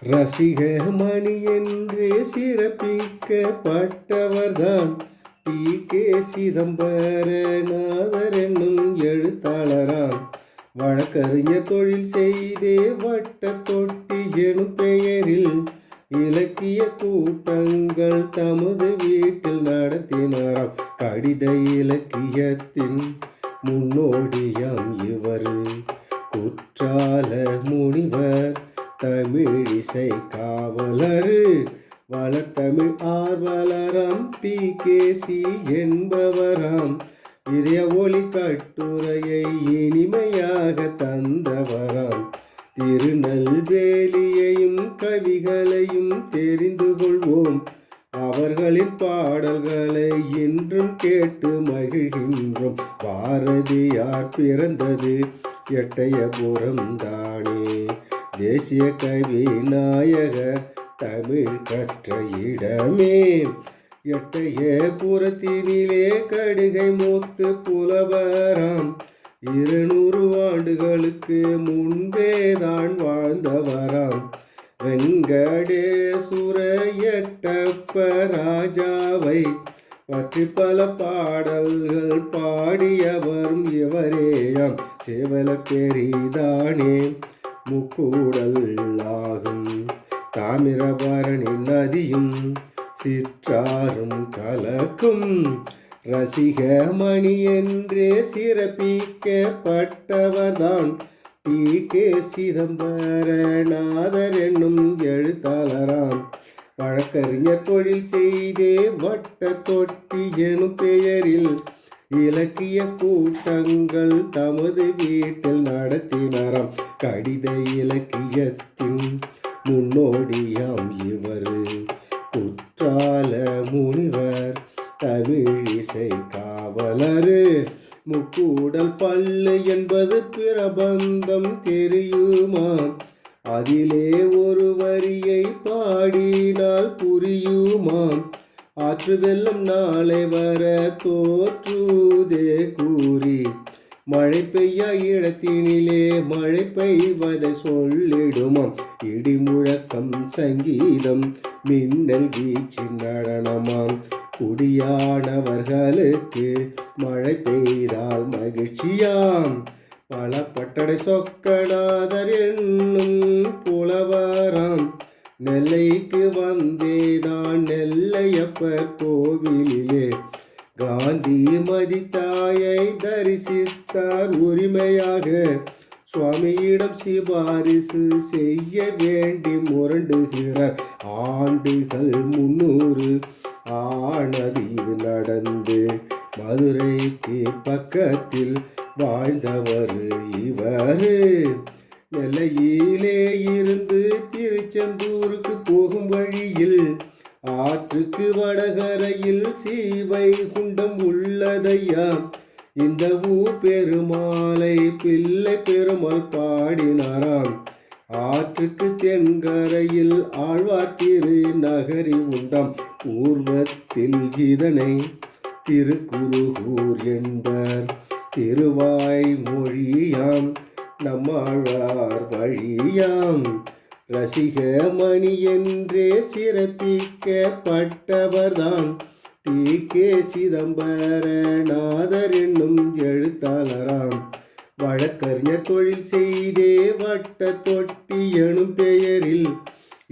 ரசிக மணி என்றே சிறப்பிக்கப்பட்டவர்தான் டி.கே. சிதம்பரநாதர் என்னும் எழுத்தாளராம். வழக்கறிஞர் தொழில் செய்தே வட்ட தொட்டி எனும் பெயரில் இலக்கிய கூட்டங்கள் தமது வீட்டில் நடத்தினாராம். கடித இலக்கியத்தின் முன்னோடியாம் இவர். குற்றால முனிவர், தமிழிசை காவலர், வளர்த்தமிழ் ஆர்வலராம் டி.கே.சி. என்பவராம். இதய ஒளி கட்டுரையை இனிமையாக தந்தவராம். திருநெல்வேலியையும் கவிகளையும் தெரிந்து கொள்வோம். அவர்களின் பாடல்களை இன்றும் கேட்டு மகிழ்கின்றோம். பாரதியார் பிறந்தது எட்டயபுரம் தானே. தேசிய கவி நாயகர் தமிழ் கற்ற இடமே. எட்டயபுரத்தினிலே கடுகை மூத்து புலவராம். 200 ஆண்டுகளுக்கு முன்பேதான் வாழ்ந்தவராம். வெங்கடேசுர எட்டப்ப ராஜாவை பற்றி பல பாடல்கள் பாடியவரும் இவரேயாம். சேவல பெரிதானே முக்கூடல் ஆகும். தாமிரபரணி நதியும் சிற்றாரும் கலக்கும். ரசிக மணி என்றே சிறப்பிக்கப்பட்டவர்தான் டி.கே. சிதம்பரநாதர் என்னும் எழுத்தாளராம். வழக்கறிஞர் தொழில் செய்தே வட்ட தொட்டி எனும் பெயரில் இலக்கிய கூட்டங்கள் தமது வீட்டில் நடத்தினாராம். கடித இலக்கியத்தின் முன்னோடியாம் இவர். குற்றால முனிவர், தமிழிசை காவலர். முக்கூடல் பல்லு என்பது பிரபந்தம் தெரியுமா? அதிலே ஒரு வரியை பாடினால் புரியுமா? ஆற்று வெள்ளம் நாளை வர தோற்றுதே கூறி, மழை பெய்யா இடத்தினிலே மழை பெய்வதை சொல்லிடுமாம். இடி முழக்கம் சங்கீதம், மின்னல் வீச்சு நடனமாம். குடியானவர்களுக்கு மழை பெய்தால் மகிழ்ச்சியாம். பல பட்டடை சொக்கநாதர் என்னும் புலவராம். நெல்லைக்கு வந்தேதான் நெல்லையப்பர் கோவிலிலே காந்தி மதித்தாயை தரிசித்தார் உரிமையாக. சுவாமியிடம் சிபாரிசு செய்ய வேண்டி முரண்டுகிறார். ஆண்டுகள் 300 ஆனது இது நடந்து. மதுரைக்கு பக்கத்தில் வாழ்ந்தவர் இவர். நெல்லையிலே இருந்து திருச்செந்தூருக்கு போகும் வழியில் ஆற்றுக்கு வடகரையில் சீவைகுண்டம் உள்ளதையா. இந்த ஊர் பெருமாளை பிள்ளை பெருமாள் பாடினாராம். ஆற்றுக்கு தென்கரையில் ஆழ்வார் திரு நகரி உண்டாம். பூர்வத்தில் இதனை திருக்குருகூர் என்பர். திருவாய் மொழியாம் நம்மாழ்வார் வழியாம். ரசிக மணி என்றே சிறப்பிக்கப்பட்டவர்தான் டி.கே. சிதம்பரநாதர் என்னும் எழுத்தாளராம். வழக்கறிஞர் தொழில் செய்தே வட்ட தொட்டி எனும் பெயரில்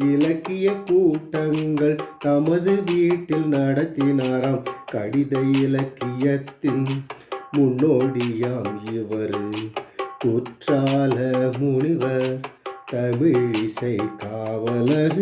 இலக்கிய கூட்டங்கள் தமது வீட்டில் நடத்தினாராம். கடித இலக்கியத்தின் முன்னோடியாம் இவர். குற்றால முனிவர், தமிழிசை காவலர்.